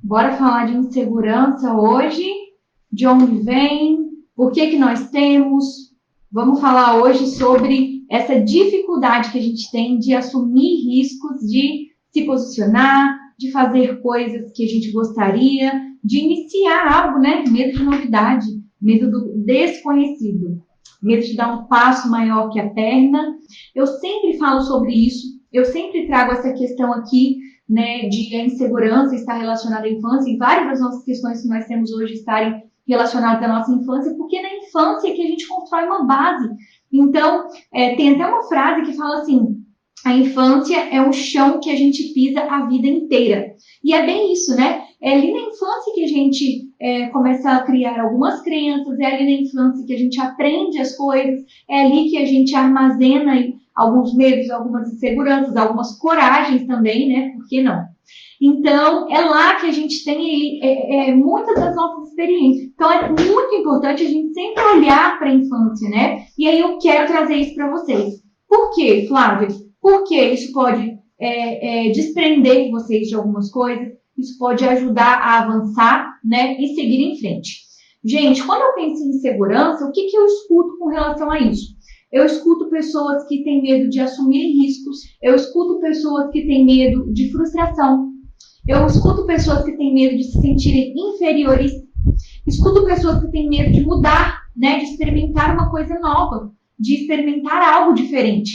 Bora falar de insegurança hoje, de onde vem, por que nós temos. Vamos falar hoje sobre essa dificuldade que a gente tem de assumir riscos, de se posicionar, de fazer coisas que a gente gostaria, de iniciar algo, né? Medo de novidade, medo do desconhecido, medo de dar um passo maior que a perna. Eu sempre falo sobre isso, eu sempre trago essa questão aqui, né, de a insegurança estar relacionada à infância, e várias das nossas questões que nós temos hoje estarem relacionadas à nossa infância, porque na infância é que a gente constrói uma base. Então, tem até uma frase que fala assim: a infância é o chão que a gente pisa a vida inteira. E é bem isso, né? É ali na infância que a gente começa a criar algumas crenças, é ali na infância que a gente aprende as coisas, é ali que a gente armazena alguns medos, algumas inseguranças, algumas coragens também, né? Por que não? Então, é lá que a gente tem muitas das nossas experiências. Então, é muito importante a gente sempre olhar para a infância, né? E aí eu quero trazer isso para vocês. Por quê, Flávia? Porque isso pode desprender vocês de algumas coisas, isso pode ajudar a avançar, né? E seguir em frente. Gente, quando eu penso em insegurança, o que eu escuto com relação a isso? Eu escuto pessoas que têm medo de assumir riscos, eu escuto pessoas que têm medo de frustração, eu escuto pessoas que têm medo de se sentirem inferiores, escuto pessoas que têm medo de mudar, né, de experimentar uma coisa nova, de experimentar algo diferente,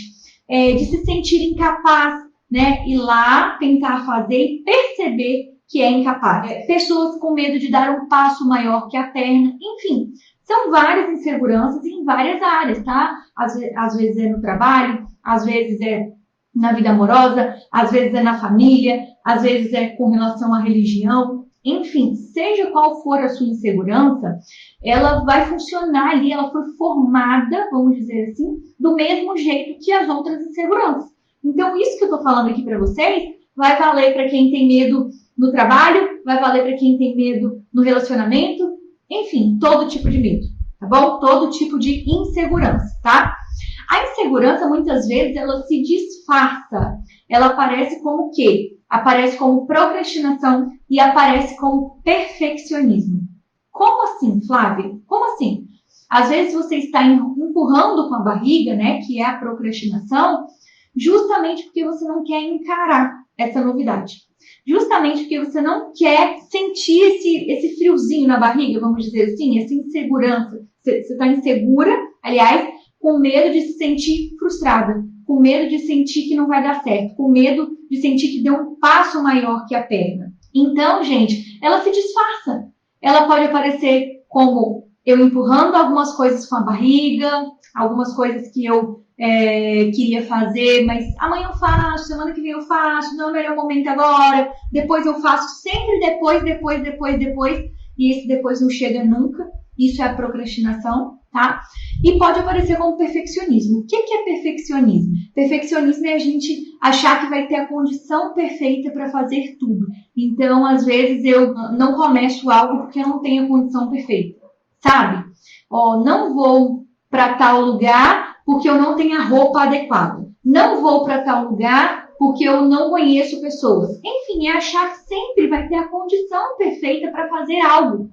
de se sentir incapaz, né, ir lá tentar fazer e perceber que é incapaz. Pessoas com medo de dar um passo maior que a perna, enfim. São várias inseguranças em várias áreas, tá? Às vezes é no trabalho, às vezes é na vida amorosa, às vezes é na família, às vezes é com relação à religião. Enfim, seja qual for a sua insegurança, ela vai funcionar ali, ela foi formada, vamos dizer assim, do mesmo jeito que as outras inseguranças. Então, isso que eu estou falando aqui para vocês vai valer para quem tem medo no trabalho, vai valer para quem tem medo no relacionamento, enfim, todo tipo de medo, tá bom? Todo tipo de insegurança, tá? A insegurança, muitas vezes, ela se disfarça. Ela aparece como o quê? Aparece como procrastinação e aparece como perfeccionismo. Como assim, Flávia? Como assim? Às vezes você está empurrando com a barriga, né, que é a procrastinação, justamente porque você não quer encarar essa novidade. Justamente porque você não quer sentir esse friozinho na barriga, vamos dizer assim, essa insegurança. Você está insegura, aliás, com medo de se sentir frustrada, com medo de sentir que não vai dar certo, com medo de sentir que deu um passo maior que a perna. Então, gente, ela se disfarça. Ela pode aparecer como eu empurrando algumas coisas com a barriga, algumas coisas que eu queria fazer, mas amanhã eu faço, semana que vem eu faço, não é o melhor momento agora, depois eu faço, sempre depois, e esse depois não chega nunca. Isso é a procrastinação, tá? E pode aparecer como perfeccionismo. O que é perfeccionismo? Perfeccionismo é a gente achar que vai ter a condição perfeita para fazer tudo. Então, às vezes, eu não começo algo porque eu não tenho a condição perfeita, sabe? Não vou para tal lugar porque eu não tenho a roupa adequada. Não vou para tal lugar porque eu não conheço pessoas. Enfim, é achar que sempre vai ter a condição perfeita para fazer algo.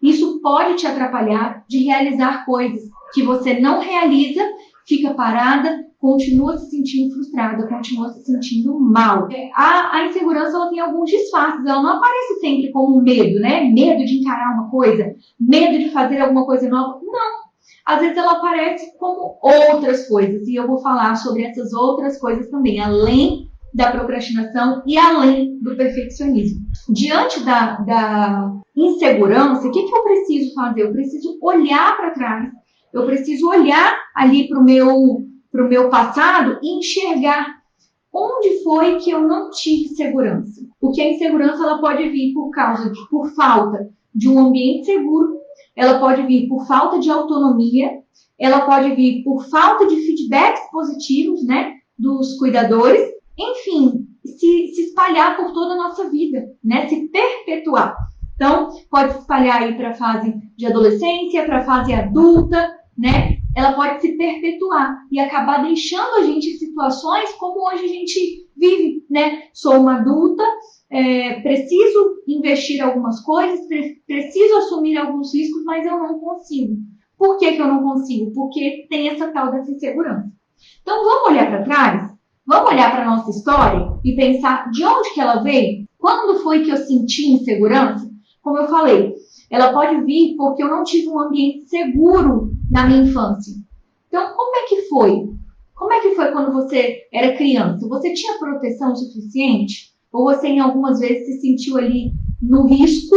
Isso pode te atrapalhar de realizar coisas que você não realiza, fica parada, continua se sentindo frustrada, continua se sentindo mal. A insegurança, ela tem alguns disfarces, ela não aparece sempre como medo, né? Medo de encarar uma coisa, medo de fazer alguma coisa nova. Não. Às vezes ela aparece como outras coisas, e eu vou falar sobre essas outras coisas também, além da procrastinação e além do perfeccionismo. Diante da insegurança, o que eu preciso fazer? Eu preciso olhar para trás, eu preciso olhar ali para o meu passado e enxergar onde foi que eu não tive segurança. Porque a insegurança, ela pode vir por falta de um ambiente seguro, ela pode vir por falta de autonomia, ela pode vir por falta de feedbacks positivos, né, dos cuidadores, enfim, se espalhar por toda a nossa vida, né, se perpetuar. Então, pode se espalhar aí para a fase de adolescência, para a fase adulta, né? Ela pode se perpetuar e acabar deixando a gente em situações como hoje a gente vive, né? Sou uma adulta, preciso investir algumas coisas, preciso assumir alguns riscos, mas eu não consigo. Por que eu não consigo? Porque tem essa tal dessa insegurança. Então, vamos olhar para trás? Vamos olhar para a nossa história e pensar de onde que ela veio? Quando foi que eu senti insegurança? Como eu falei, ela pode vir porque eu não tive um ambiente seguro na minha infância. Então, como é que foi? Como é que foi quando você era criança? Você tinha proteção suficiente? Ou você, em algumas vezes, se sentiu ali no risco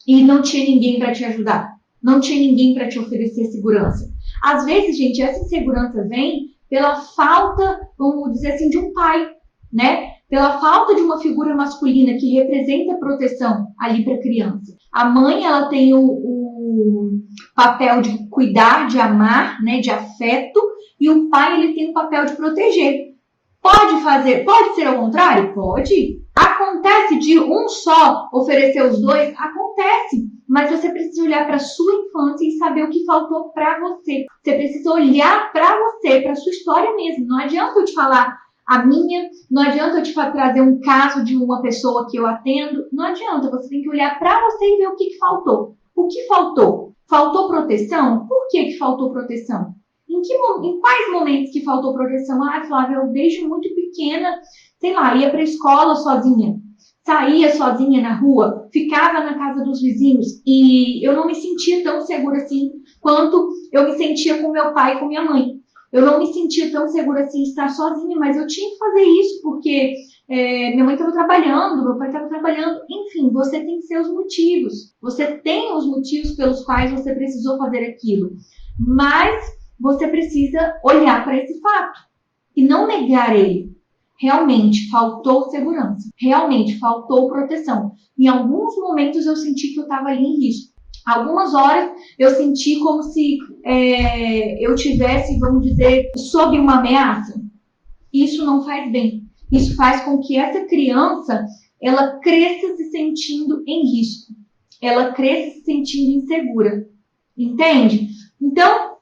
e não tinha ninguém para te ajudar? Não tinha ninguém para te oferecer segurança? Às vezes, gente, essa insegurança vem pela falta, vamos dizer assim, de um pai, né? Pela falta de uma figura masculina que representa proteção ali para a criança. A mãe, ela tem o papel de cuidar, de amar, né? De afeto, e o pai, ele tem o papel de proteger. Pode ser ao contrário? Pode. Acontece de um só oferecer os dois? Acontece. Mas você precisa olhar para a sua infância e saber o que faltou para você. Você precisa olhar para você, para a sua história mesmo. Não adianta eu te falar a minha, não adianta eu te trazer um caso de uma pessoa que eu atendo. Não adianta, você tem que olhar para você e ver o que faltou. O que faltou? Faltou proteção? Por que faltou proteção? Em quais momentos que faltou proteção? Ah, Flávia, eu desde muito pequena, sei lá, ia para a escola sozinha. Saía sozinha na rua, ficava na casa dos vizinhos e eu não me sentia tão segura assim quanto eu me sentia com meu pai e com minha mãe. Eu não me sentia tão segura assim de estar sozinha, mas eu tinha que fazer isso porque minha mãe estava trabalhando, meu pai estava trabalhando. Enfim, você tem seus motivos. Você tem os motivos pelos quais você precisou fazer aquilo. Mas você precisa olhar para esse fato e não negar ele. Realmente faltou segurança, realmente faltou proteção. Em alguns momentos eu senti que eu estava ali em risco. Algumas horas eu senti como se eu tivesse, vamos dizer, sob uma ameaça. Isso não faz bem. Isso faz com que essa criança, ela cresça se sentindo em risco. Ela cresça se sentindo insegura. Entende? Então, o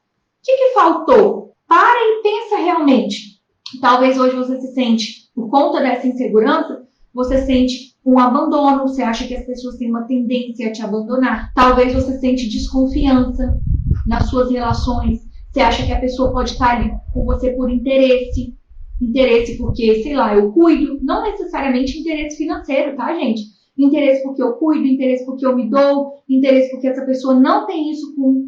que faltou? Para e pensa realmente. Talvez hoje você se sente, por conta dessa insegurança, você sente um abandono, você acha que as pessoas têm uma tendência a te abandonar. Talvez você sente desconfiança nas suas relações, você acha que a pessoa pode estar ali com você por interesse. Interesse porque, sei lá, eu cuido, não necessariamente interesse financeiro, tá, gente? Interesse porque eu cuido, interesse porque eu me dou, interesse porque essa pessoa não tem isso com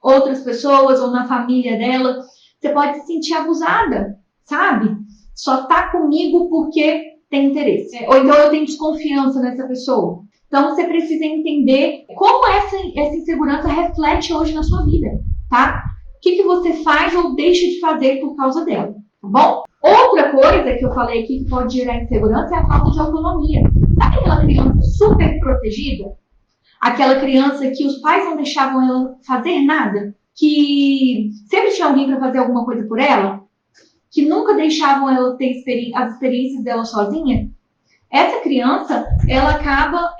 outras pessoas ou na família dela. Você pode se sentir abusada. Sabe? Só tá comigo porque tem interesse. Ou então eu tenho desconfiança nessa pessoa. Então você precisa entender como essa insegurança reflete hoje na sua vida, tá? O que você faz ou deixa de fazer por causa dela, tá bom? Outra coisa que eu falei aqui que pode gerar insegurança é a falta de autonomia. Sabe aquela criança super protegida? Aquela criança que os pais não deixavam ela fazer nada? Que sempre tinha alguém para fazer alguma coisa por ela? Que nunca deixavam ela ter as experiências dela sozinha, essa criança, ela acaba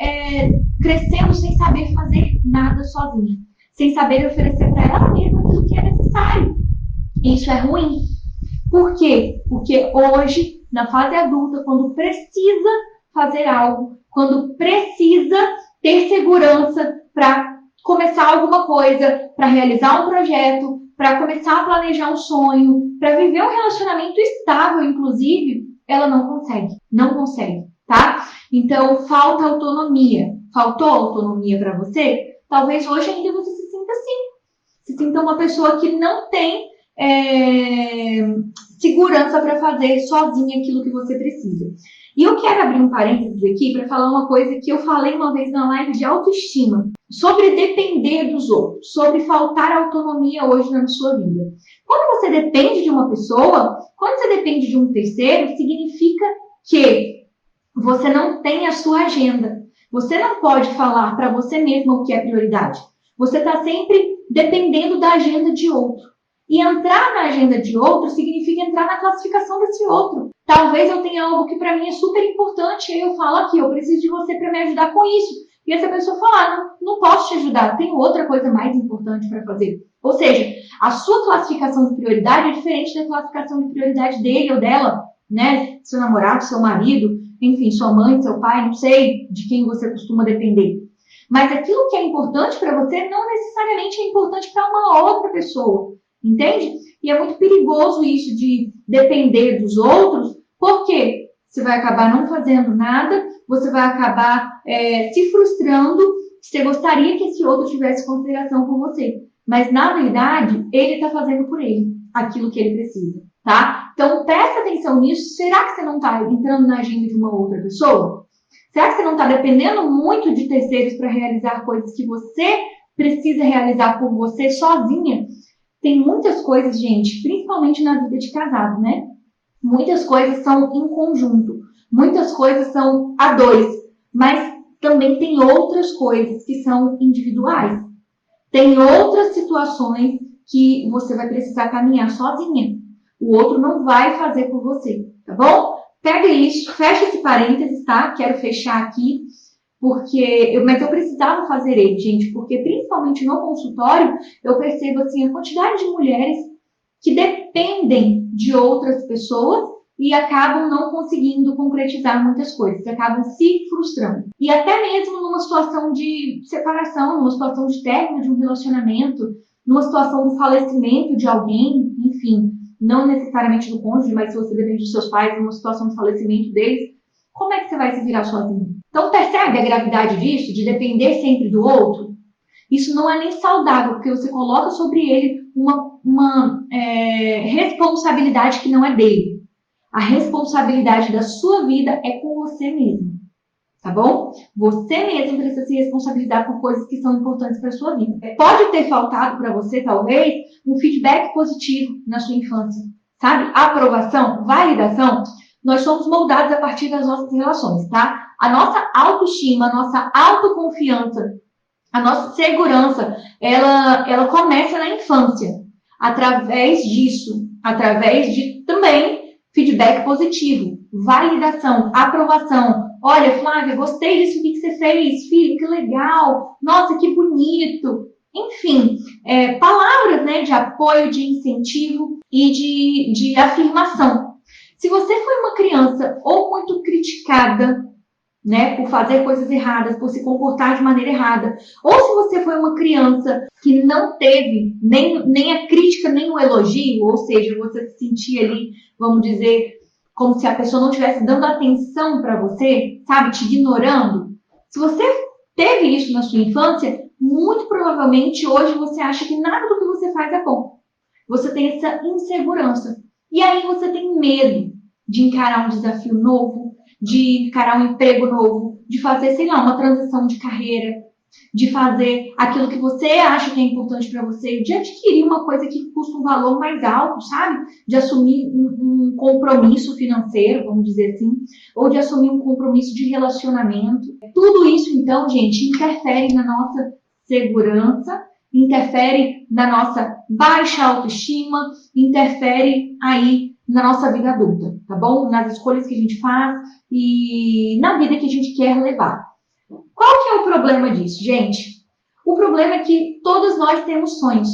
crescendo sem saber fazer nada sozinha, sem saber oferecer para ela mesma aquilo que é necessário. Isso é ruim. Por quê? Porque hoje, na fase adulta, quando precisa fazer algo, quando precisa ter segurança para começar alguma coisa, para realizar um projeto, para começar a planejar um sonho, para viver um relacionamento estável, inclusive, ela não consegue, tá? Então, falta autonomia. Faltou autonomia para você? Talvez hoje ainda você se sinta assim. Se sinta uma pessoa que não tem segurança para fazer sozinha aquilo que você precisa. E eu quero abrir um parênteses aqui para falar uma coisa que eu falei uma vez na live de autoestima, sobre depender dos outros, sobre faltar autonomia hoje na sua vida. Quando você depende de uma pessoa, quando você depende de um terceiro, significa que você não tem a sua agenda. Você não pode falar para você mesmo o que é prioridade. Você está sempre dependendo da agenda de outro. E entrar na agenda de outro significa entrar na classificação desse outro. Talvez eu tenha algo que para mim é super importante e eu falo aqui, eu preciso de você para me ajudar com isso. E essa pessoa fala, não posso te ajudar, tem outra coisa mais importante para fazer. Ou seja, a sua classificação de prioridade é diferente da classificação de prioridade dele ou dela, né? Seu namorado, seu marido, enfim, sua mãe, seu pai, não sei de quem você costuma depender. Mas aquilo que é importante para você não necessariamente é importante para uma outra pessoa, entende? E é muito perigoso isso de depender dos outros, porque você vai acabar não fazendo nada, você vai acabar se frustrando. Você gostaria que esse outro tivesse consideração com você, mas na verdade ele está fazendo por ele aquilo que ele precisa, tá? Então presta atenção nisso. Será que você não está entrando na agenda de uma outra pessoa? Será que você não está dependendo muito de terceiros para realizar coisas que você precisa realizar por você sozinha? Tem muitas coisas, gente, principalmente na vida de casado, né? Muitas coisas são em conjunto, muitas coisas são a dois, mas também tem outras coisas que são individuais. Tem outras situações que você vai precisar caminhar sozinha. O outro não vai fazer por você, tá bom? Pega isso, fecha esse parênteses, tá? Quero fechar aqui, mas eu precisava fazer ele, gente, porque principalmente no consultório, eu percebo assim, a quantidade de mulheres que dependem de outras pessoas e acabam não conseguindo concretizar muitas coisas, acabam se frustrando. E até mesmo numa situação de separação, numa situação de término de um relacionamento, numa situação do falecimento de alguém, enfim, não necessariamente do cônjuge, mas se você depende dos seus pais, numa situação de falecimento deles, como é que você vai se virar sozinho? Então percebe a gravidade disso, de depender sempre do outro? Isso não é nem saudável, porque você coloca sobre ele uma responsabilidade que não é dele. A responsabilidade da sua vida é com você mesmo, tá bom? Você mesmo precisa se responsabilizar por coisas que são importantes para a sua vida. Pode ter faltado para você, talvez, um feedback positivo na sua infância, sabe? Aprovação, validação. Nós somos moldados a partir das nossas relações, tá? A nossa autoestima, a nossa autoconfiança, a nossa segurança, ela começa na infância. Através disso, através de também feedback positivo, validação, aprovação. Olha, Flávia, gostei disso que você fez, filho, que legal, nossa, que bonito. Enfim, palavras, né, de apoio, de incentivo e de afirmação. Se você foi uma criança ou muito criticada, né, por fazer coisas erradas, por se comportar de maneira errada, ou se você foi uma criança que não teve nem a crítica, nem o elogio, ou seja, você se sentia ali, vamos dizer, como se a pessoa não estivesse dando atenção para você, sabe, te ignorando. Se você teve isso na sua infância, muito provavelmente hoje você acha que nada do que você faz é bom. Você tem essa insegurança. E aí você tem medo de encarar um desafio novo, de encarar um emprego novo, de fazer, sei lá, uma transição de carreira, de fazer aquilo que você acha que é importante para você, de adquirir uma coisa que custa um valor mais alto, sabe? De assumir um compromisso financeiro, vamos dizer assim, ou de assumir um compromisso de relacionamento. Tudo isso, então, gente, interfere na nossa segurança, interfere na nossa baixa autoestima, interfere aí na nossa vida adulta, tá bom? Nas escolhas que a gente faz e na vida que a gente quer levar. Qual que é o problema disso, gente? O problema é que todas nós temos sonhos.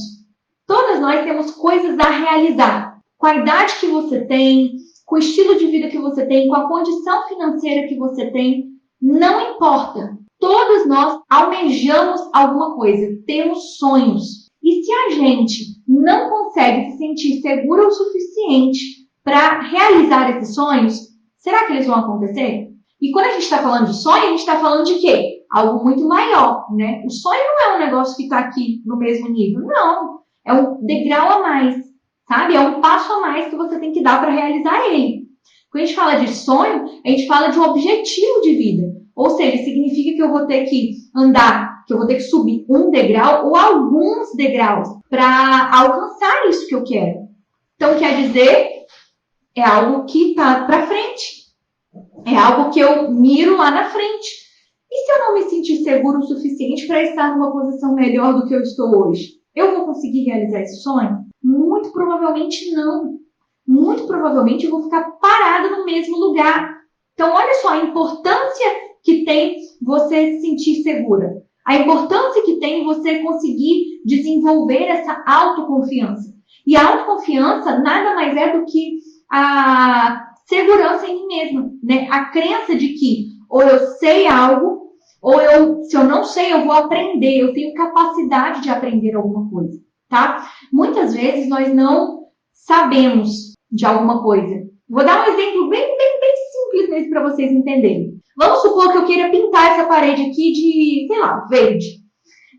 Todas nós temos coisas a realizar. Com a idade que você tem, com o estilo de vida que você tem, com a condição financeira que você tem, não importa. Todos nós almejamos alguma coisa, temos sonhos. E se a gente não consegue se sentir segura o suficiente para realizar esses sonhos, será que eles vão acontecer? E quando a gente está falando de sonho, a gente está falando de quê? Algo muito maior, né? O sonho não é um negócio que está aqui no mesmo nível, não. É um degrau a mais, sabe? É um passo a mais que você tem que dar para realizar ele. Quando a gente fala de sonho, a gente fala de um objetivo de vida. Ou seja, significa que eu vou ter que andar, que eu vou ter que subir um degrau ou alguns degraus para alcançar isso que eu quero. Então, quer dizer, é algo que está para frente. É algo que eu miro lá na frente. E se eu não me sentir seguro o suficiente para estar numa posição melhor do que eu estou hoje? Eu vou conseguir realizar esse sonho? Muito provavelmente não. Muito provavelmente eu vou ficar parada no mesmo lugar. Então, olha só a importância que tem você se sentir segura. A importância que tem você conseguir desenvolver essa autoconfiança. E a autoconfiança nada mais é do que a segurança em mim mesma, né? A crença de que ou eu sei algo, ou se eu não sei, eu vou aprender, eu tenho capacidade de aprender alguma coisa, tá? Muitas vezes nós não sabemos de alguma coisa. Vou dar um exemplo bem simples mesmo para vocês entenderem. Vamos supor que eu queira pintar essa parede aqui de, sei lá, verde.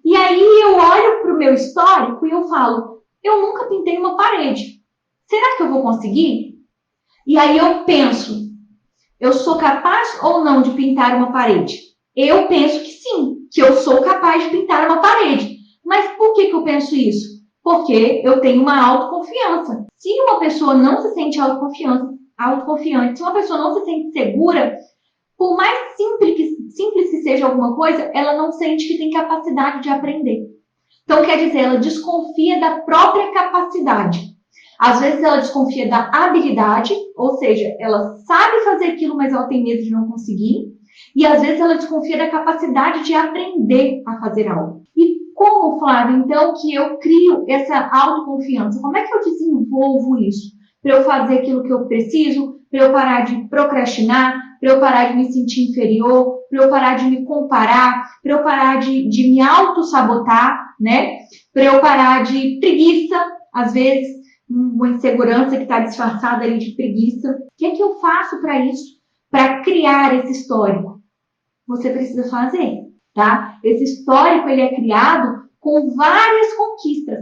E aí eu olho para o meu histórico e eu falo, eu nunca pintei uma parede. Será que eu vou conseguir? E aí eu penso, eu sou capaz ou não de pintar uma parede? Eu penso que sim, que eu sou capaz de pintar uma parede. Mas por que eu penso isso? Porque eu tenho uma autoconfiança. Se uma pessoa não se sente autoconfiante, se uma pessoa não se sente segura, por mais simples que seja alguma coisa, ela não sente que tem capacidade de aprender. Então, quer dizer, ela desconfia da própria capacidade. Às vezes ela desconfia da habilidade, ou seja, ela sabe fazer aquilo, mas ela tem medo de não conseguir. E às vezes ela desconfia da capacidade de aprender a fazer algo. E como, Flávia, então, que eu crio essa autoconfiança? Como é que eu desenvolvo isso? Para eu fazer aquilo que eu preciso, para eu parar de procrastinar, para eu parar de me sentir inferior, para eu parar de me comparar, para eu parar de me auto-sabotar, né? Para eu parar de preguiça, às vezes, uma insegurança que está disfarçada ali de preguiça. O que é que eu faço para isso? Para criar esse histórico? Você precisa fazer, tá? Esse histórico, ele é criado com várias conquistas.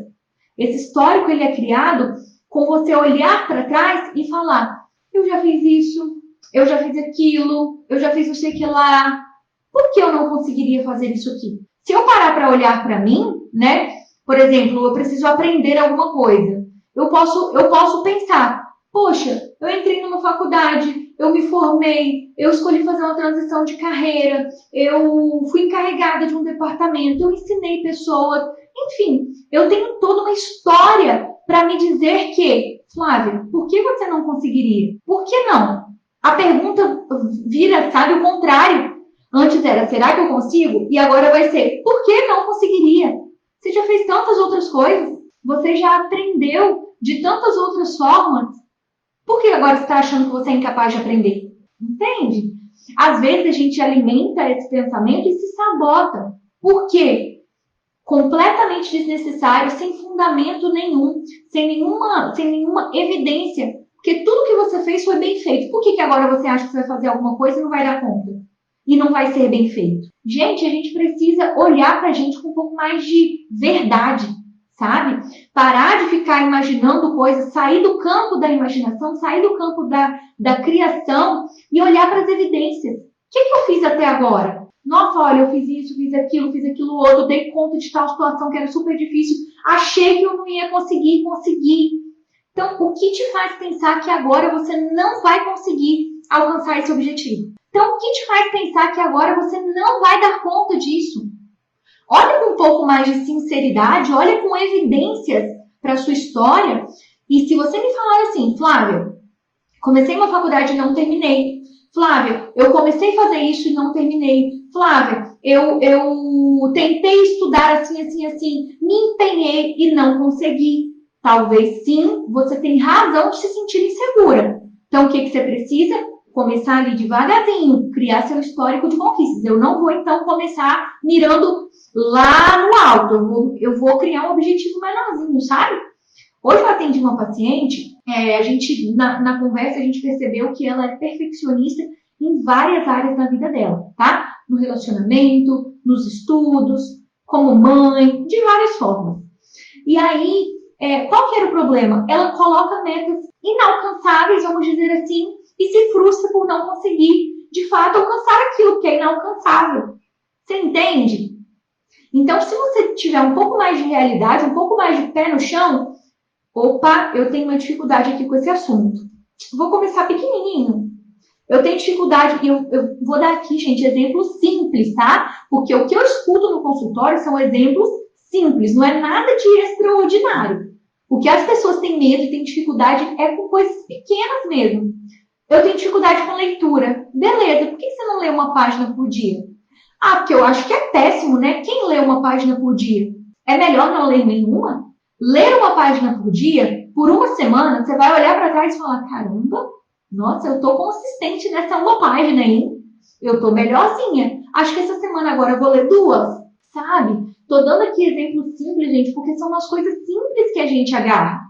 Esse histórico, ele é criado com você olhar para trás e falar, eu já fiz isso, eu já fiz aquilo, eu já fiz não sei o que lá. Por que eu não conseguiria fazer isso aqui? Se eu parar para olhar para mim, né? Por exemplo, eu preciso aprender alguma coisa. Eu posso pensar, poxa, eu entrei numa faculdade, eu me formei, eu escolhi fazer uma transição de carreira, eu fui encarregada de um departamento, eu ensinei pessoas, enfim, eu tenho toda uma história para me dizer que, Flávia, por que você não conseguiria? Por que não? A pergunta vira, sabe, o contrário. Antes era, será que eu consigo? E agora vai ser, por que não conseguiria? Você já fez tantas outras coisas, você já aprendeu de tantas outras formas, por que agora você está achando que você é incapaz de aprender? Entende? Às vezes a gente alimenta esse pensamento e se sabota. Por quê? Completamente desnecessário, sem fundamento nenhum, sem nenhuma evidência. Porque tudo que você fez foi bem feito. Por que agora você acha que você vai fazer alguma coisa e não vai dar conta? E não vai ser bem feito? Gente, a gente precisa olhar para a gente com um pouco mais de verdade, sabe? Parar de ficar imaginando coisas, sair do campo da imaginação, sair do campo da criação e olhar para as evidências. O que eu fiz até agora? Nossa, olha, eu fiz isso, fiz aquilo outro, dei conta de tal situação que era super difícil, achei que eu não ia conseguir, consegui. Então, o que te faz pensar que agora você não vai conseguir alcançar esse objetivo? Então, o que te faz pensar que agora você não vai dar conta disso? Olha com um pouco mais de sinceridade, olha com evidências para a sua história. E se você me falar assim, Flávia, comecei uma faculdade e não terminei. Flávia, eu comecei a fazer isso e não terminei. Flávia, eu tentei estudar assim, me empenhei e não consegui. Talvez sim, você tem razão de se sentir insegura. Então, o que você precisa? Começar ali devagarzinho, criar seu histórico de conquistas. Eu não vou, então, começar mirando lá no alto. Eu vou criar um objetivo menorzinho, sabe? Hoje eu atendi uma paciente, a gente, na conversa, a gente percebeu que ela é perfeccionista em várias áreas da vida dela, tá? No relacionamento, nos estudos, como mãe, de várias formas. E aí, qual que era o problema? Ela coloca metas inalcançáveis, vamos dizer assim, e se frustra por não conseguir, de fato, alcançar aquilo que é inalcançável. Você entende? Então, se você tiver um pouco mais de realidade, um pouco mais de pé no chão, opa, eu tenho uma dificuldade aqui com esse assunto. Vou começar pequenininho. Eu tenho dificuldade, eu vou dar aqui, gente, exemplos simples, tá? Porque o que eu escuto no consultório são exemplos simples, não é nada de extraordinário. O que as pessoas têm medo e têm dificuldade é com coisas pequenas mesmo. Eu tenho dificuldade com leitura. Beleza, por que você não lê uma página por dia? Ah, porque eu acho que é péssimo, né? Quem lê uma página por dia? É melhor não ler nenhuma? Ler uma página por dia, por uma semana, você vai olhar para trás e falar, caramba, Nossa, eu tô consistente nessa uma página, hein? Eu tô melhorzinha. Acho que essa semana agora eu vou ler 2, sabe? Tô dando aqui exemplos simples, gente, porque são umas coisas simples que a gente agarra,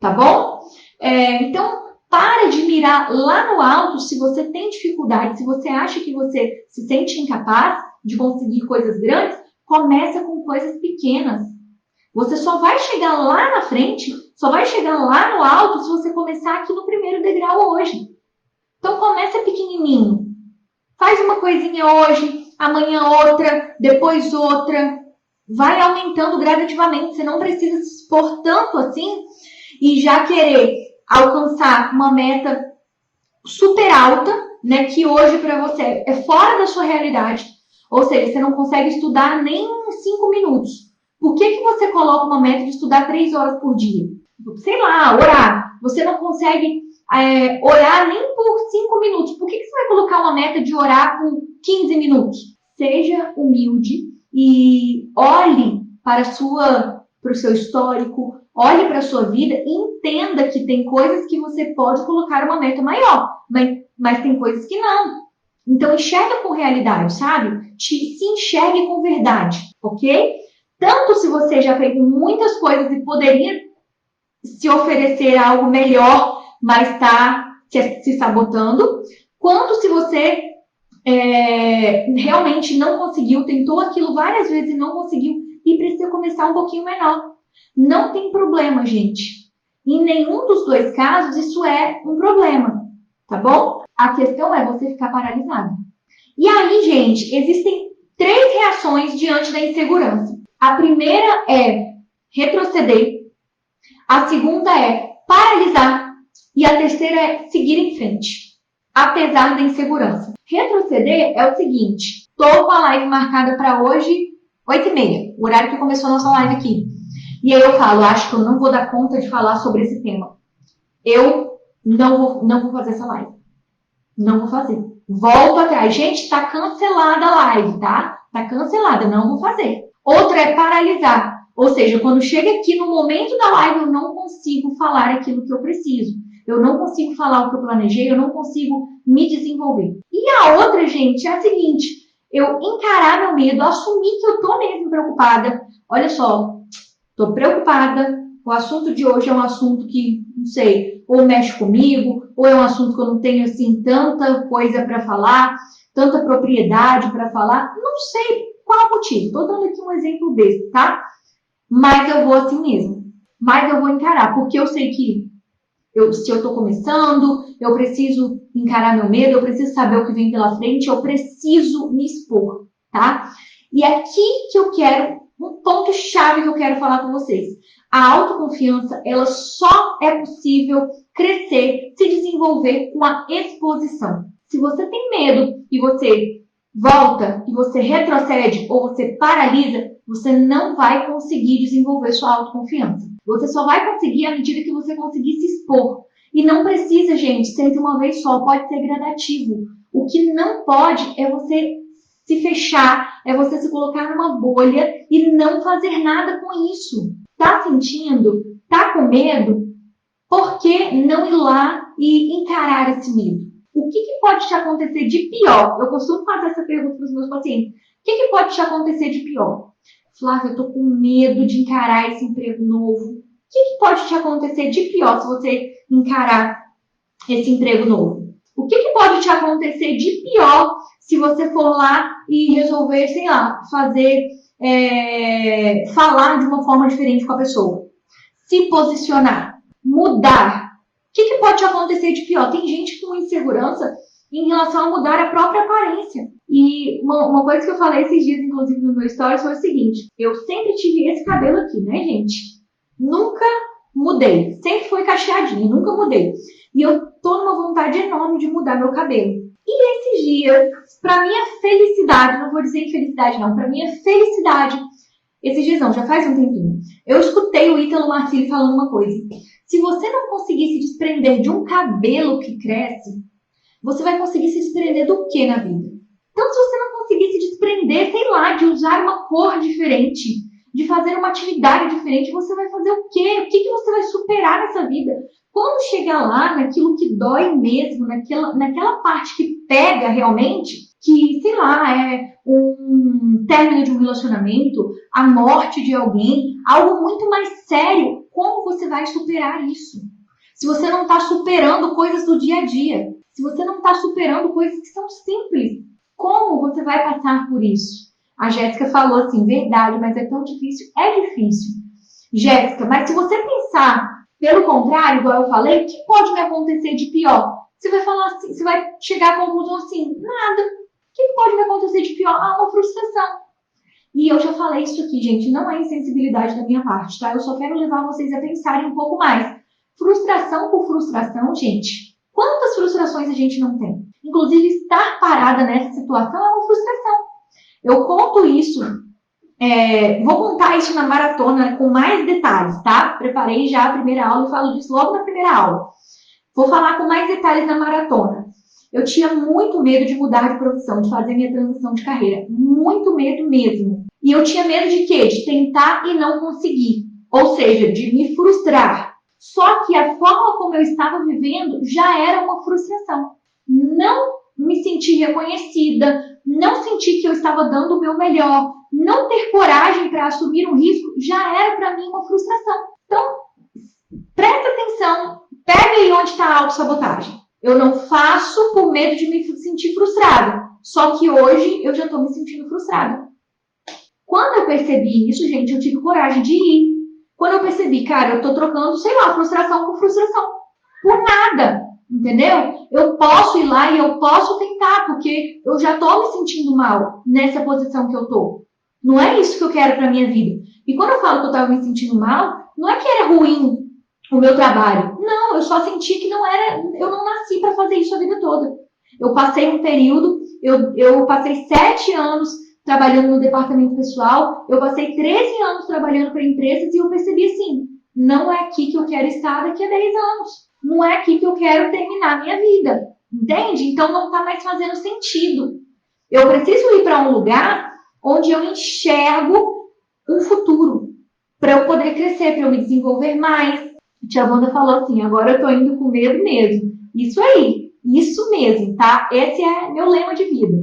tá bom? Então, para de mirar lá no alto se você tem dificuldade, se você acha que você se sente incapaz de conseguir coisas grandes, começa com coisas pequenas. Você só vai chegar lá na frente, só vai chegar lá no alto se você começar aqui no primeiro degrau hoje. Então, começa pequenininho. Faz uma coisinha hoje, amanhã outra, depois outra. Vai aumentando gradativamente. Você não precisa se expor tanto assim e já querer alcançar uma meta super alta, né, que hoje para você é fora da sua realidade. Ou seja, você não consegue estudar nem 5 minutos. Por que você coloca uma meta de estudar 3 horas por dia? Sei lá, orar. Você não consegue orar nem por 5 minutos. Por que você vai colocar uma meta de orar por 15 minutos? Seja humilde e olhe para o seu histórico, olhe para a sua vida e entenda que tem coisas que você pode colocar uma meta maior, mas tem coisas que não. Então, enxerga com realidade, sabe? Se enxergue com verdade, ok? Tanto se você já fez muitas coisas e poderia se oferecer algo melhor, mas está se sabotando, quanto se você realmente não conseguiu, tentou aquilo várias vezes e não conseguiu e precisa começar um pouquinho menor. Não tem problema, gente. Em nenhum dos 2 casos isso é um problema, tá bom? A questão é você ficar paralisado. E aí, gente, existem 3 reações diante da insegurança. A primeira é retroceder, a segunda é paralisar e a terceira é seguir em frente, apesar da insegurança. Retroceder é o seguinte, estou com a live marcada para hoje, 8h30, o horário que começou a nossa live aqui. E aí eu falo, acho que eu não vou dar conta de falar sobre esse tema. Eu não vou fazer essa live. Não vou fazer. Volto atrás. Gente, tá cancelada a live, tá? Tá cancelada, não vou fazer. Outra é paralisar. Ou seja, quando chega aqui no momento da live, eu não consigo falar aquilo que eu preciso. Eu não consigo falar o que eu planejei, eu não consigo me desenvolver. E a outra, gente, é a seguinte. Eu encarar meu medo, assumir que eu tô mesmo preocupada. Olha só, tô preocupada. O assunto de hoje é um assunto que, não sei, ou mexe comigo, ou é um assunto que eu não tenho, assim, tanta coisa para falar, tanta propriedade para falar. Não sei qual o motivo. Estou dando aqui um exemplo desse, tá? Mas eu vou assim mesmo. Mas eu vou encarar, porque eu sei que se eu estou começando, eu preciso encarar meu medo, eu preciso saber o que vem pela frente, eu preciso me expor, tá? E aqui que eu quero, um ponto-chave que eu quero falar com vocês. A autoconfiança, ela só é possível crescer, se desenvolver com a exposição. Se você tem medo e você volta, e você retrocede ou você paralisa, você não vai conseguir desenvolver sua autoconfiança. Você só vai conseguir à medida que você conseguir se expor. E não precisa, gente, ser de uma vez só, pode ser gradativo. O que não pode é você se fechar, é você se colocar numa bolha e não fazer nada com isso. Tá sentindo? Tá com medo? Por que não ir lá e encarar esse medo? O que pode te acontecer de pior? Eu costumo fazer essa pergunta para os meus pacientes. O que pode te acontecer de pior? Flávia, eu tô com medo de encarar esse emprego novo. O que pode te acontecer de pior se você encarar esse emprego novo? O que pode te acontecer de pior se você for lá e resolver, sei lá, falar de uma forma diferente com a pessoa? Se posicionar, mudar. O que pode te acontecer de pior? Tem gente com insegurança em relação a mudar a própria aparência. E uma coisa que eu falei esses dias, inclusive no meu stories, foi o seguinte. Eu sempre tive esse cabelo aqui, né, gente? Nunca mudei. Sempre foi cacheadinho, nunca mudei. E eu tô numa vontade enorme de mudar meu cabelo. E esses dias, pra minha felicidade, não vou dizer infelicidade não, pra minha felicidade, esses dias não, já faz um tempinho, eu escutei o Ítalo Marcilli falando uma coisa. Se você não conseguir se desprender de um cabelo que cresce, você vai conseguir se desprender do que na vida? Então, se você não conseguir se desprender, sei lá, de usar uma cor diferente, de fazer uma atividade diferente, você vai fazer o quê? O que você vai superar nessa vida? quando chegar lá, naquilo que dói mesmo, naquela parte que pega realmente, que, sei lá, é um término de um relacionamento, a morte de alguém, algo muito mais sério, como você vai superar isso? Se você não está superando coisas do dia a dia, se você não está superando coisas que são simples, como você vai passar por isso? A Jéssica falou assim, verdade, mas é tão difícil. É difícil, Jéssica, mas se você pensar pelo contrário, igual eu falei, o que pode me acontecer de pior? Você vai falar assim, você vai chegar à conclusão assim, nada. O que pode me acontecer de pior? Ah, uma frustração. E eu já falei isso aqui, gente, não é insensibilidade da minha parte, tá? Eu só quero levar vocês a pensarem um pouco mais. Frustração por frustração, gente. Quantas frustrações a gente não tem? Inclusive, estar parada nessa situação é uma frustração. Eu conto isso, vou contar isso na maratona com mais detalhes, tá? Preparei já a primeira aula e falo disso logo na primeira aula. Vou falar com mais detalhes na maratona. Eu tinha muito medo de mudar de profissão, de fazer minha transição de carreira. Muito medo mesmo. E eu tinha medo de quê? De tentar e não conseguir. Ou seja, de me frustrar. Só que a forma como eu estava vivendo já era uma frustração. Não me senti reconhecida, não senti que eu estava dando o meu melhor, não ter coragem para assumir um risco já era para mim uma frustração. Então, presta atenção, pega aí onde está a autossabotagem. Eu não faço por medo de me sentir frustrada, só que hoje eu já estou me sentindo frustrada. Quando eu percebi isso, gente, eu tive coragem de ir. Quando eu percebi, cara, eu estou trocando, sei lá, frustração por frustração. Por nada, entendeu? Eu posso ir lá e eu posso tentar, porque eu já estou me sentindo mal nessa posição que eu estou. Não é isso que eu quero para minha vida. E quando eu falo que eu estava me sentindo mal, não é que era ruim o meu trabalho. Não, eu só senti que não era, eu não nasci para fazer isso a vida toda. Eu passei um período, eu passei 7 anos trabalhando no departamento pessoal, eu passei 13 anos trabalhando para empresas e eu percebi assim, não é aqui que eu quero estar daqui a 10 anos. Não é aqui que eu quero terminar a minha vida. Entende? Então não está mais fazendo sentido. Eu preciso ir para um lugar onde eu enxergo um futuro para eu poder crescer, para eu me desenvolver mais. A tia Wanda falou assim, agora eu tô indo com medo mesmo. Isso aí, isso mesmo, tá? Esse é meu lema de vida.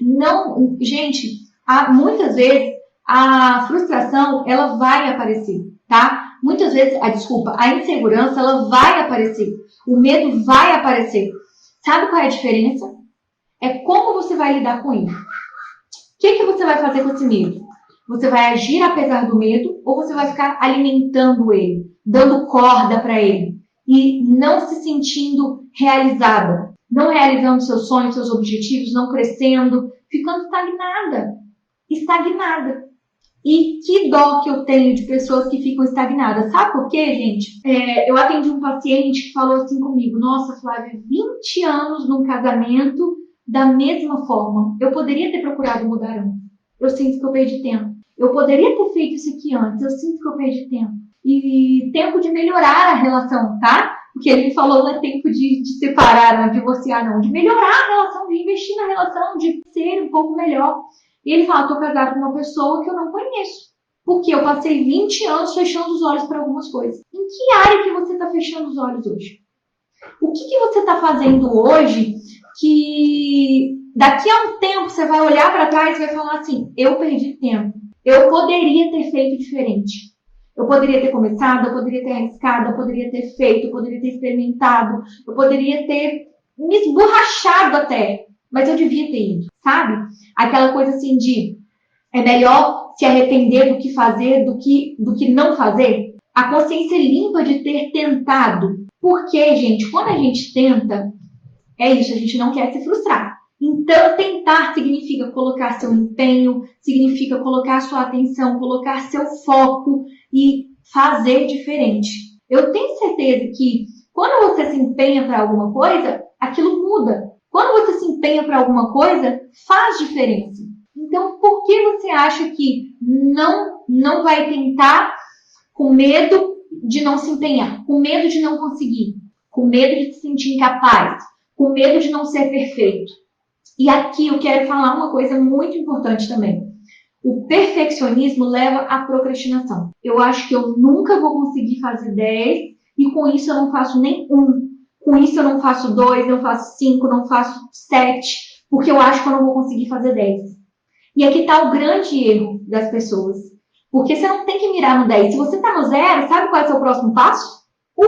Não, gente, muitas vezes a frustração, ela vai aparecer, tá? Muitas vezes, a insegurança, ela vai aparecer. O medo vai aparecer. Sabe qual é a diferença? É como você vai lidar com ele. O que você vai fazer com esse medo? Você vai agir apesar do medo ou você vai ficar alimentando ele, dando corda para ele e não se sentindo realizada, não realizando seus sonhos, seus objetivos, não crescendo, ficando estagnada. E que dó que eu tenho de pessoas que ficam estagnadas. Sabe por quê, gente? Eu atendi um paciente que falou assim comigo, nossa, Flávia, 20 anos num casamento da mesma forma. Eu poderia ter procurado mudar antes. Eu sinto que eu perdi tempo. Eu poderia ter feito isso aqui antes. Eu sinto que eu perdi tempo. E tempo de melhorar a relação, tá? Porque ele falou não é tempo de separar, não, de divorciar, não. De melhorar a relação, de investir na relação, de ser um pouco melhor. E ele fala, estou casado com uma pessoa que eu não conheço. Porque eu passei 20 anos fechando os olhos para algumas coisas. Em que área que você está fechando os olhos hoje? O que você está fazendo hoje que daqui a um tempo você vai olhar para trás e vai falar assim, eu perdi tempo. Eu poderia ter feito diferente. Eu poderia ter começado, eu poderia ter arriscado, eu poderia ter feito, eu poderia ter experimentado, eu poderia ter me esborrachado até. Mas eu devia ter ido, sabe? Aquela coisa assim de é melhor se arrepender do que fazer do que não fazer. A consciência limpa de ter tentado. Porque, gente, quando a gente tenta, é isso, a gente não quer se frustrar. Então, tentar significa colocar seu empenho, significa colocar sua atenção, colocar seu foco e fazer diferente. Eu tenho certeza que quando você se empenha para alguma coisa, aquilo muda. Quando você se empenha para alguma coisa, faz diferença. Então, por que você acha que não vai tentar com medo de não se empenhar, com medo de não conseguir, com medo de se sentir incapaz, com medo de não ser perfeito? E aqui eu quero falar uma coisa muito importante também. O perfeccionismo leva à procrastinação. Eu acho que eu nunca vou conseguir fazer 10, e com isso eu não faço nem 1, com isso eu não faço 2, não faço 5, não faço 7, porque eu acho que eu não vou conseguir fazer 10. E aqui está o grande erro das pessoas. Porque você não tem que mirar no 10. Se você está no 0, sabe qual é o seu próximo passo? O 1.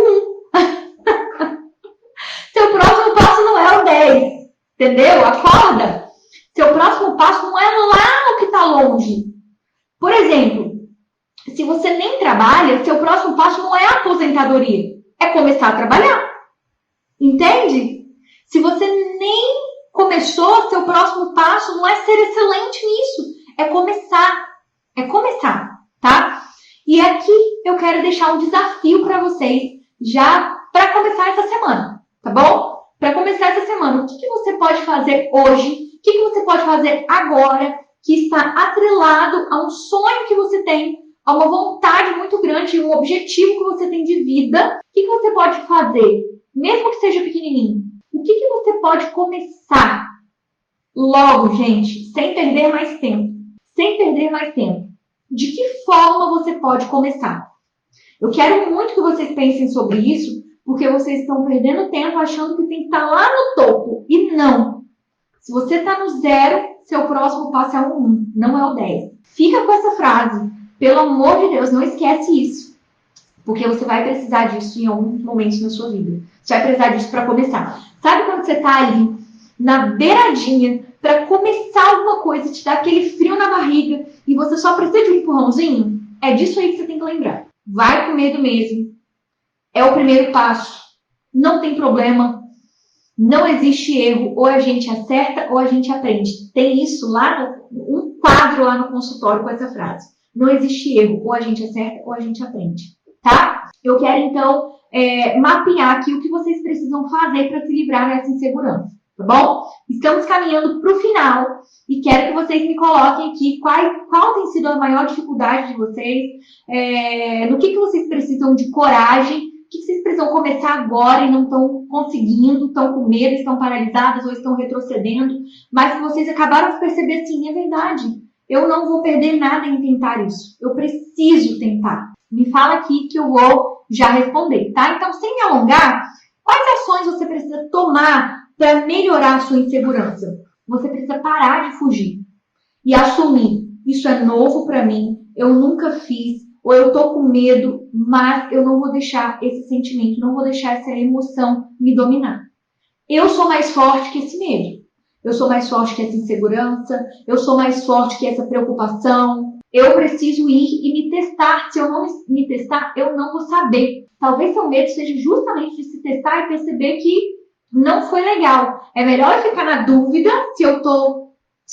Seu próximo passo não é o 10. Entendeu? Acorda. Seu próximo passo não é lá no que está longe. Por exemplo, se você nem trabalha, seu próximo passo não é a aposentadoria. É começar a trabalhar. Entende? Se você nem começou, seu próximo passo não é ser excelente nisso. É começar. É começar, tá? E aqui eu quero deixar um desafio para vocês já para começar essa semana, tá bom? Para começar essa semana, o que você pode fazer hoje? O que você pode fazer agora que está atrelado a um sonho que você tem, a uma vontade muito grande, um objetivo que você tem de vida? O que você pode fazer, mesmo que seja pequenininho? O que você pode começar logo, gente, sem perder mais tempo? Sem perder mais tempo. De que forma você pode começar? Eu quero muito que vocês pensem sobre isso, porque vocês estão perdendo tempo achando que tem que estar lá no topo. E não. Se você está no 0, seu próximo passo é o 1, não é o 10. Fica com essa frase. Pelo amor de Deus, não esquece isso. Porque você vai precisar disso em alguns momentos na sua vida. Você vai precisar disso para começar. Sabe quando você está ali, na beiradinha, para começar alguma coisa, te dá aquele frio na barriga e você só precisa de um empurrãozinho? É disso aí que você tem que lembrar. Vai com medo mesmo. É o primeiro passo. Não tem problema. Não existe erro. Ou a gente acerta ou a gente aprende. Tem isso lá, um quadro lá no consultório com essa frase. Não existe erro. Ou a gente acerta ou a gente aprende. Tá? Eu quero então mapear aqui o que vocês precisam fazer para se livrar dessa insegurança. Tá bom? Estamos caminhando para o final e quero que vocês me coloquem aqui qual tem sido a maior dificuldade de vocês, no que vocês precisam de coragem, o que vocês precisam começar agora e não estão conseguindo, estão com medo, estão paralisadas ou estão retrocedendo, mas que vocês acabaram de perceber assim, é verdade, eu não vou perder nada em tentar isso, eu preciso tentar. Me fala aqui que eu vou já responder, tá? Então, sem me alongar, quais ações você precisa tomar para melhorar a sua insegurança? Você precisa parar de fugir e assumir. Isso é novo para mim, eu nunca fiz, ou eu tô com medo, mas eu não vou deixar esse sentimento, não vou deixar essa emoção me dominar. Eu sou mais forte que esse medo. Eu sou mais forte que essa insegurança, eu sou mais forte que essa preocupação. Eu preciso ir e me testar. Se eu não me testar, eu não vou saber. Talvez seu medo seja justamente de se testar e perceber que não foi legal. É melhor eu ficar na dúvida se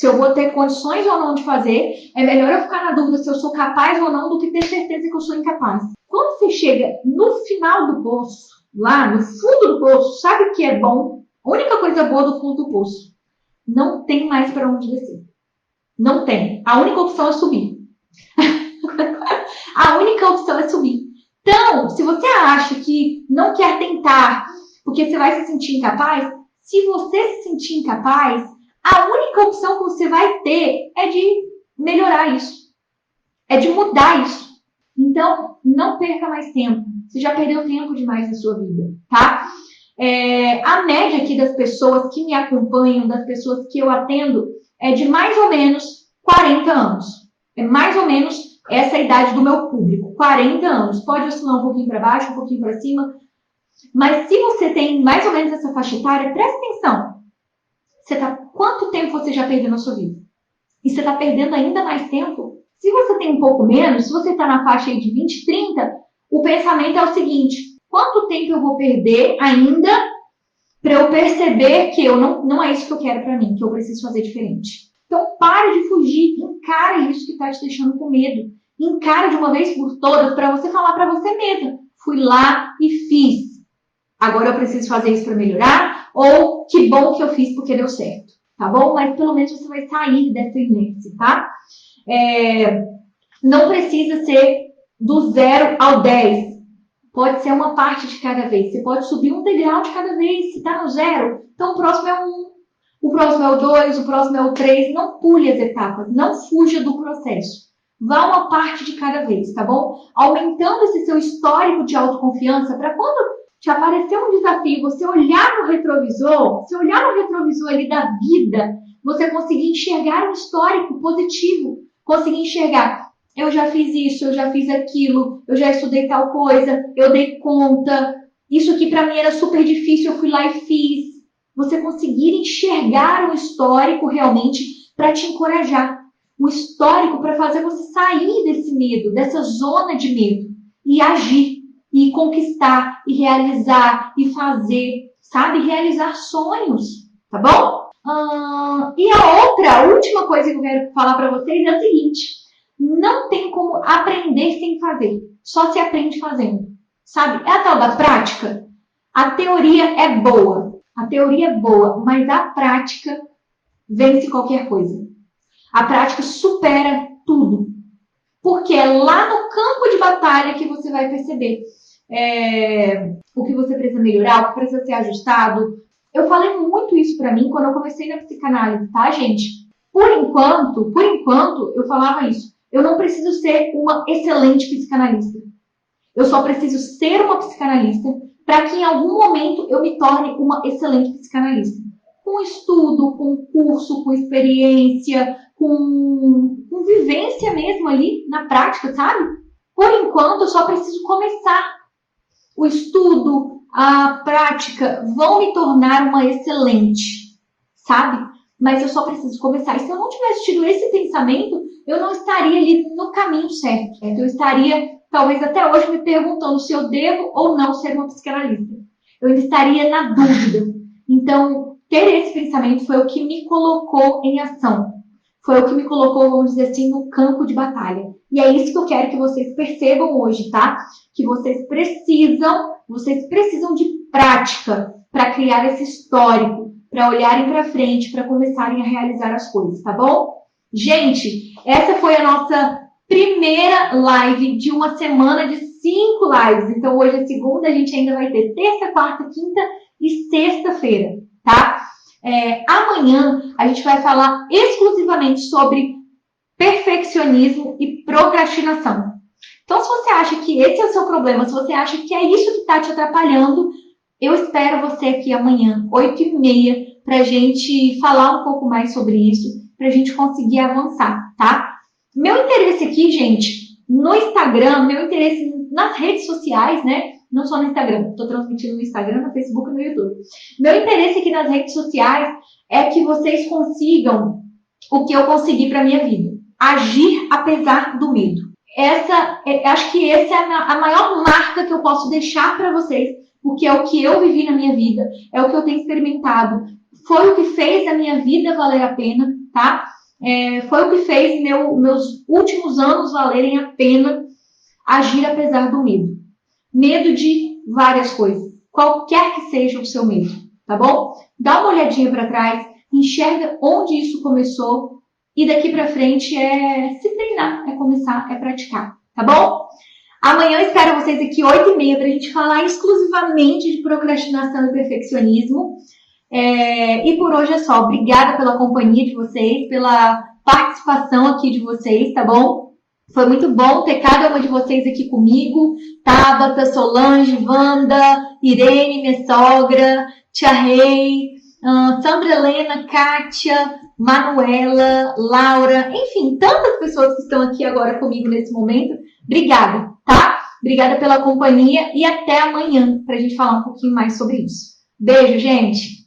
eu vou ter condições ou não de fazer. É melhor eu ficar na dúvida se eu sou capaz ou não do que ter certeza que eu sou incapaz. Quando você chega no final do poço, lá no fundo do poço, sabe o que é bom? A única coisa boa do fundo do poço. Não tem mais para onde descer. Não tem. A única opção é subir. A única opção é subir. Então, se você acha que não quer tentar porque você vai se sentir incapaz, se você se sentir incapaz, a única opção que você vai ter é de melhorar isso. É de mudar isso. Então, não perca mais tempo. Você já perdeu tempo demais na sua vida, tá? A média aqui das pessoas que me acompanham, das pessoas que eu atendo, é de mais ou menos 40 anos. É mais ou menos essa a idade do meu público. 40 anos. Pode oscilar um pouquinho para baixo, um pouquinho para cima. Mas se você tem mais ou menos essa faixa etária, presta atenção. Quanto tempo você já perdeu na sua vida? E você está perdendo ainda mais tempo? Se você tem um pouco menos, se você está na faixa aí de 20, 30, o pensamento é o seguinte: quanto tempo eu vou perder ainda para eu perceber que não é isso que eu quero para mim, que eu preciso fazer diferente? Então, pare de fugir, encara isso que está te deixando com medo. Encara de uma vez por todas para você falar para você mesma: fui lá e fiz. Agora eu preciso fazer isso para melhorar, ou que bom que eu fiz porque deu certo, tá bom? Mas pelo menos você vai sair dessa inércia, tá? Não precisa ser do 0 ao 10. Pode ser uma parte de cada vez. Você pode subir um degrau de cada vez. Se tá no 0, então o próximo é o 1, o próximo é o 2, o próximo é o 3. Não pule as etapas, não fuja do processo. Vá uma parte de cada vez, tá bom? Aumentando esse seu histórico de autoconfiança para quando te aparecer um desafio, você olhar no retrovisor, você olhar no retrovisor ali da vida, você conseguir enxergar um histórico positivo, conseguir enxergar, eu já fiz isso, eu já fiz aquilo, eu já estudei tal coisa, eu dei conta, isso aqui para mim era super difícil, eu fui lá e fiz. Você conseguir enxergar o histórico realmente para te encorajar. O histórico para fazer você sair desse medo, dessa zona de medo e agir, e conquistar, e realizar, e fazer, sabe? Realizar sonhos, tá bom? E a última coisa que eu quero falar para vocês é o seguinte: não tem como aprender sem fazer, só se aprende fazendo, sabe? É a tal da prática. A teoria é boa, mas a prática vence qualquer coisa. A prática supera tudo. Porque é lá no campo de batalha que você vai perceber o que você precisa melhorar, o que precisa ser ajustado. Eu falei muito isso pra mim quando eu comecei na psicanálise, tá, gente? Por enquanto, eu falava isso. Eu não preciso ser uma excelente psicanalista. Eu só preciso ser uma psicanalista para que em algum momento eu me torne uma excelente psicanalista. Com estudo, com curso, com experiência, com vivência mesmo ali na prática, sabe? Por enquanto, eu só preciso começar. O estudo, a prática vão me tornar uma excelente, sabe? Mas eu só preciso começar. E se eu não tivesse tido esse pensamento, eu não estaria ali no caminho certo. Eu estaria, talvez até hoje, me perguntando se eu devo ou não ser uma psicanalista. Eu ainda estaria na dúvida. Então, ter esse pensamento foi o que me colocou em ação. Foi o que me colocou, vamos dizer assim, no campo de batalha. E é isso que eu quero que vocês percebam hoje, tá? Que vocês precisam de prática para criar esse histórico, para olharem para frente, para começarem a realizar as coisas, tá bom? Gente, essa foi a nossa primeira live de uma semana de 5 lives. Então, hoje é segunda, a gente ainda vai ter terça, quarta, quinta e sexta-feira, tá? Amanhã a gente vai falar exclusivamente sobre perfeccionismo e procrastinação. Então, se você acha que esse é o seu problema, se você acha que é isso que está te atrapalhando, eu espero você aqui amanhã, 8h30, para a gente falar um pouco mais sobre isso, para a gente conseguir avançar, tá? Meu interesse aqui, gente, no Instagram, meu interesse nas redes sociais, né? Não só no Instagram, estou transmitindo no Instagram, no Facebook e no YouTube. Meu interesse aqui nas redes sociais é que vocês consigam o que eu consegui para minha vida. Agir apesar do medo. Acho que essa é a maior marca que eu posso deixar para vocês, porque é o que eu vivi na minha vida, é o que eu tenho experimentado. Foi o que fez a minha vida valer a pena, tá? Foi o que fez meus últimos anos valerem a pena. Agir apesar do medo. Medo de várias coisas. Qualquer que seja o seu medo, tá bom? Dá uma olhadinha para trás, enxerga onde isso começou e daqui para frente é se treinar, é começar, é praticar, tá bom? Amanhã eu espero vocês aqui 8h30 para a gente falar exclusivamente de procrastinação e perfeccionismo. E por hoje é só. Obrigada pela companhia de vocês, pela participação aqui de vocês, tá bom? Foi muito bom ter cada uma de vocês aqui comigo. Tabata, Solange, Wanda, Irene, minha sogra, Tia Rei, Sandra Helena, Kátia, Manuela, Laura, enfim, tantas pessoas que estão aqui agora comigo nesse momento. Obrigada, tá? Obrigada pela companhia e até amanhã para a gente falar um pouquinho mais sobre isso. Beijo, gente!